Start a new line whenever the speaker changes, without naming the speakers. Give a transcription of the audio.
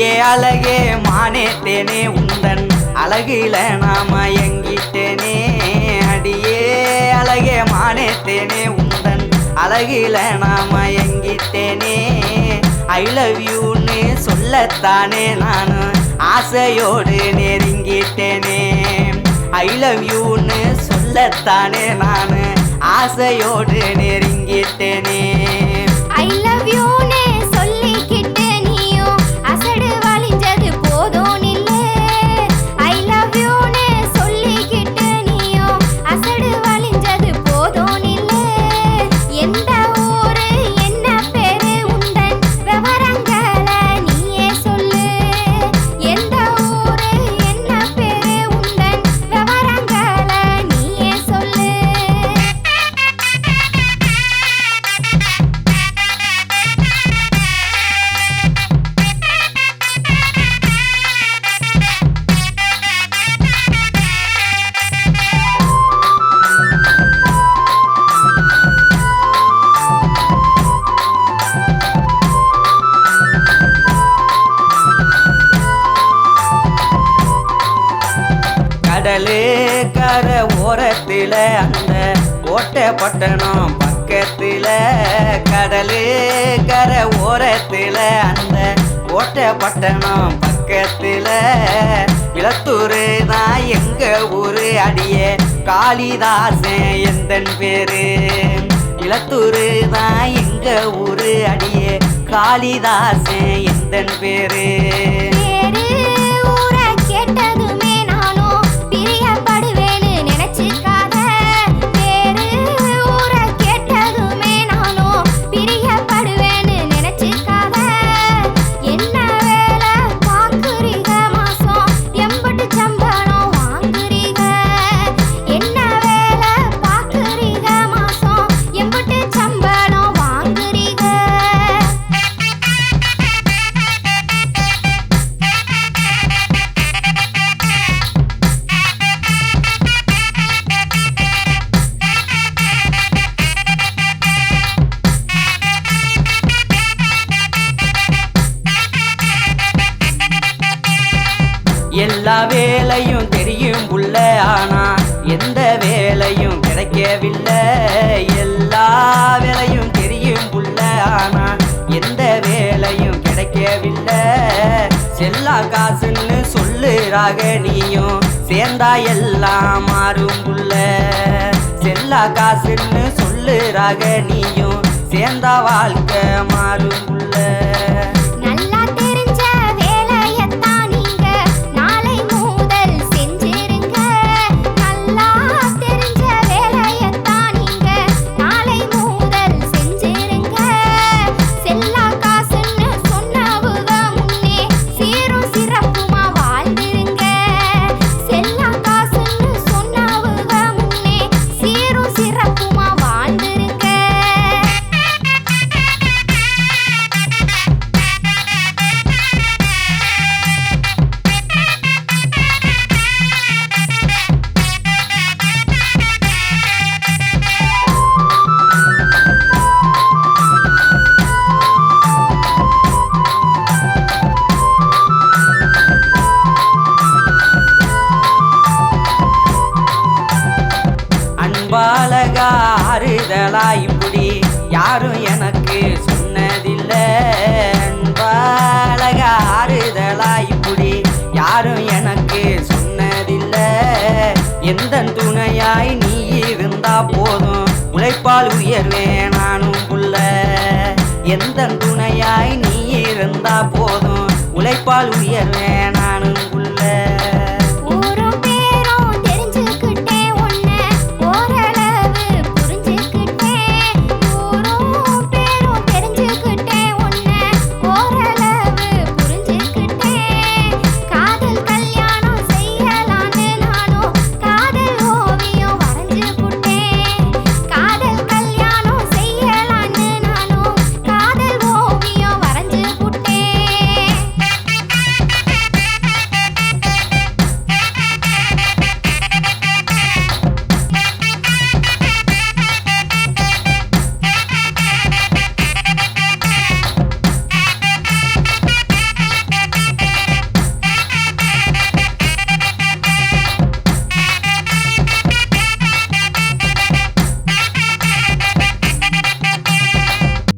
அடியே அழகே மானே தேனே உந்தன் அழகில நாம எங்கிட்டேனே. அடியே அழகே மானே தேனே உந்தன் அழகில நாம எங்கிட்டேனே. ஐ லவ் யூன்னு சொல்லத்தானே நான் ஆசையோடு நெருங்கிட்டேனே. ஐ லவ் யூன்னு சொல்லத்தானே நான் ஆசையோடு நெருங்கிட்டேனே.
ஐ லவ் யூன்னு சொல்லிக்கிட்டு நீயும் அசடு வலிஞ்சது போதும் நில்லு. ஐ லவ் யூன்னு சொல்லிக்கிட்டு நீயும் அசடு வலிஞ்சது போதும் நில்லு. எந்த ஊரு என்ன பேரு உந்தன் விவரங்களை நீயே சொல்லு. எந்த ஊரு என்ன பேரு உந்தன் விவரங்களை நீயே சொல்லு.
கடலு கரை ஓரத்தில் அந்த கோட்டை பட்டணம் பக்கத்தில். கடலு கரை ஓரத்தில் அந்த கோட்டை பட்டணம் பக்கத்தில். விளத்தூர் தான் எங்க ஊரு அடியே காளிதாசன் எந்தன் பேரு. விளத்தூர் தான் எங்க ஊரு அடியே காளிதாசன் எந்தன் பேரு.
பேரு ஊரை கேட்டதுமே நானும் பிரியப்படுவேன்னு நினைச்சுக்காத. பேரு ஊரை கேட்டதுமே நானும் பிரியப்படுவேன்னு நினைச்சுக்காத. என்ன வேலை பார்க்குறீங்க மாசம் எம்பட்டு சம்பளம் வாங்குறீங்க. என்ன வேலை பார்க்குறீங்க மாசம் எம்பட்டு சம்பளம் வாங்குறீங்க.
எல்லா வேலையும் தெரியும் புள்ள, ஆனா எந்த வேலையும் கிடைக்கவில்லை. எல்லா வேலையும் தெரியும் புள்ள, ஆனா எந்த வேலையும் கிடைக்கவில்லை. செல்லா காசுன்னு சொல்லுறாக நீயும் சேர்ந்தா எல்லாம் மாறும் புள்ள. செல்லா காசுன்னு சொல்லுறாக நீயும் சேர்ந்தா வாழ்க்கை மாறும் புள்ள.
நல்லா தெரிஞ்ச வேலையத்தான் நீங்க நாளை முதல் செஞ்சிருங்க. நல்லா தெரிஞ்ச வேலையத்தான் நீங்க நாளை முதல் செஞ்சிருங்க. செல்லா காசுன்னு சொன்னவுக முன்னே சீரும் சிறப்புமா வாழ்ந்திருங்க. செல்லா காசுன்னு சொன்னவுக முன்னே சீரும் சிறப்புமா வாழ்ந்திருங்க.
அன்பாலகா ஆறுதலா இப்படி யாரும் எனக்கு சொன்னதில்லை. அன்பாலகா ஆறுதலா இப்படி யாரும் எனக்கு சொன்னதில்லை. எந்த துணையாய் நீ இருந்தா போதும் உழைப்பால் உயர்வேன் நானும் புள்ள. எந்த துணையாய் நீ இருந்தா போதும் உழைப்பால் உயர்வேன்